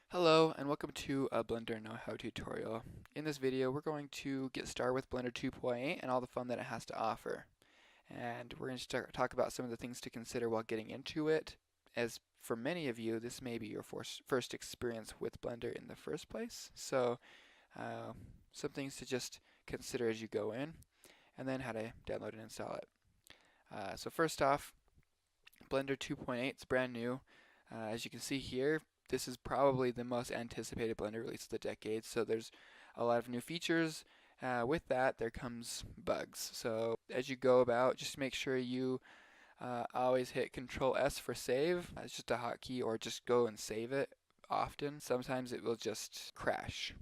Hello and welcome to a Blender know-how tutorial. In this video we're going to get started with Blender 2.8 and all the fun that it has to offer. And we're going to talk about some of the things to consider while getting into it, as for many of you this may be your first experience with Blender in the first place. So some things to just consider as you go in, and then how to download and install it. So first off, Blender 2.8 is brand new. As you can see here, this is probably the most anticipated Blender release of the decade, so there's a lot of new features. With that, there comes bugs. So as you go about, just make sure you always hit Control S for save. It's just a hotkey, or just go and save it often. Sometimes it will just crash.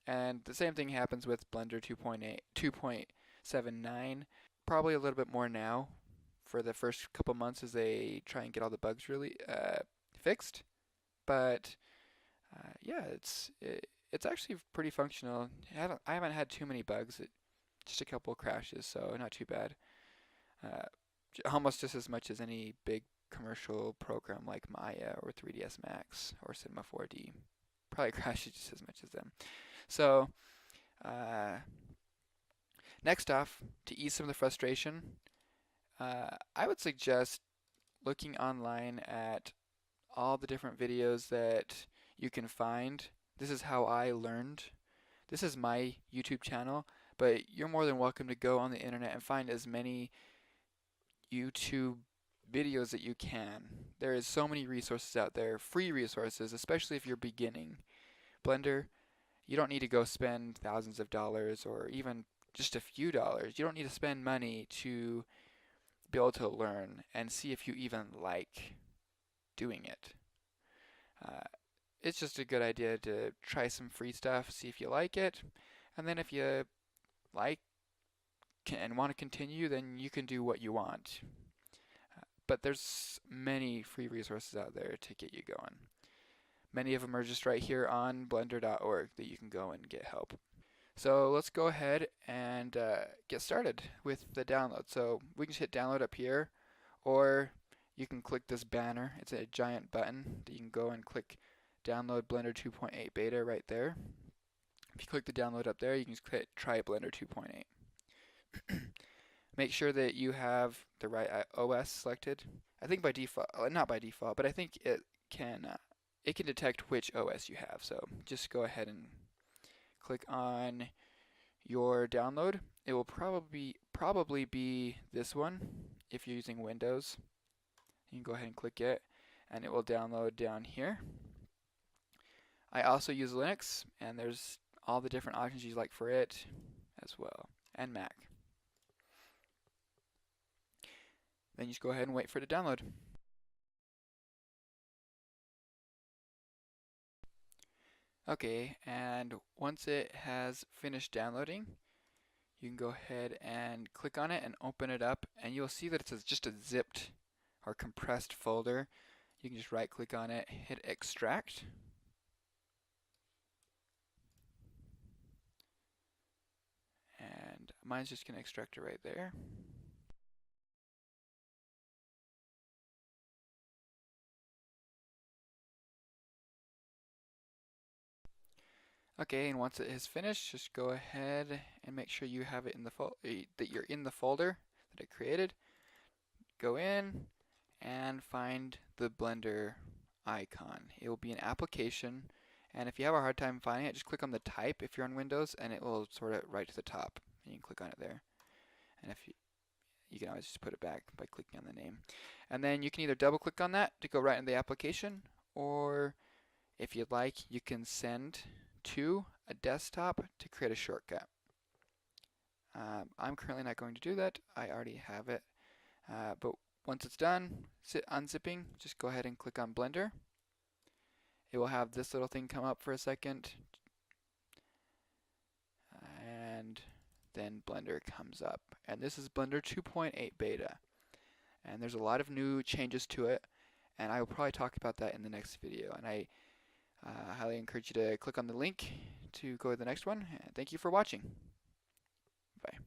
And the same thing happens with Blender 2.8, 2.79, probably a little bit more now for the first couple months as they try and get all the bugs really fixed. But yeah, it's actually pretty functional. I haven't had too many bugs. Just a couple of crashes, so not too bad. Uh, Almost just as much as any big commercial program like Maya or 3ds Max or Cinema 4D. Probably crashes just as much as them. So next off, to ease some of the frustration, I would suggest looking online at all the different videos that you can find. This is how I learned. This is my YouTube channel, but you're more than welcome to go on the internet and find as many YouTube videos that you can. There is so many resources out there, free resources, especially if you're beginning. Blender, you don't need to go spend thousands of dollars or even just a few dollars. You don't need to spend money to be able to learn and see if you even like doing it. Uh, it's just a good idea to try some free stuff, see if you like it, and then if you like and want to continue, then you can do what you want. But there's many free resources out there to get you going. Many of them are just right here on blender.org that you can go and get help. So let's go ahead and get started with the download. So we can just hit download up here, or you can click this banner. It's a giant button that you can go and click download Blender 2.8 beta right there. If you click the download up there, you can just click try Blender 2.8. Make sure that you have the right OS selected. I think by default, not by default, but I think it can detect which OS you have. So just go ahead and click on your download. It will probably be this one if you're using Windows. You can go ahead and click it, and it will download down here. I also use Linux, and there's all the different options you like for it as well, and Mac. Then you just go ahead and wait for it to download. Okay, and once it has finished downloading, you can go ahead and click on it and open it up, and you'll see that it's just a zipped or compressed folder. You can just right click on it, hit extract. And mine's just going to extract it right there. Okay, and once it is finished, just go ahead and make sure you have it in the that you're in the folder that it created. Go in and find the Blender icon. It will be an application, and if you have a hard time finding it, just click on the type if you're on Windows, and it will sort it right to the top. And you can click on it there. And if you can always just put it back by clicking on the name. And then you can either double click on that to go right in the application, or if you'd like, you can send to a desktop to create a shortcut. I'm currently not going to do that. I already have it. But once it's done, unzipping, just go ahead and click on Blender. It will have this little thing come up for a second, and then Blender comes up. And this is Blender 2.8 beta. And there's a lot of new changes to it, and I will probably talk about that in the next video. And I highly encourage you to click on the link to go to the next one. And thank you for watching. Bye.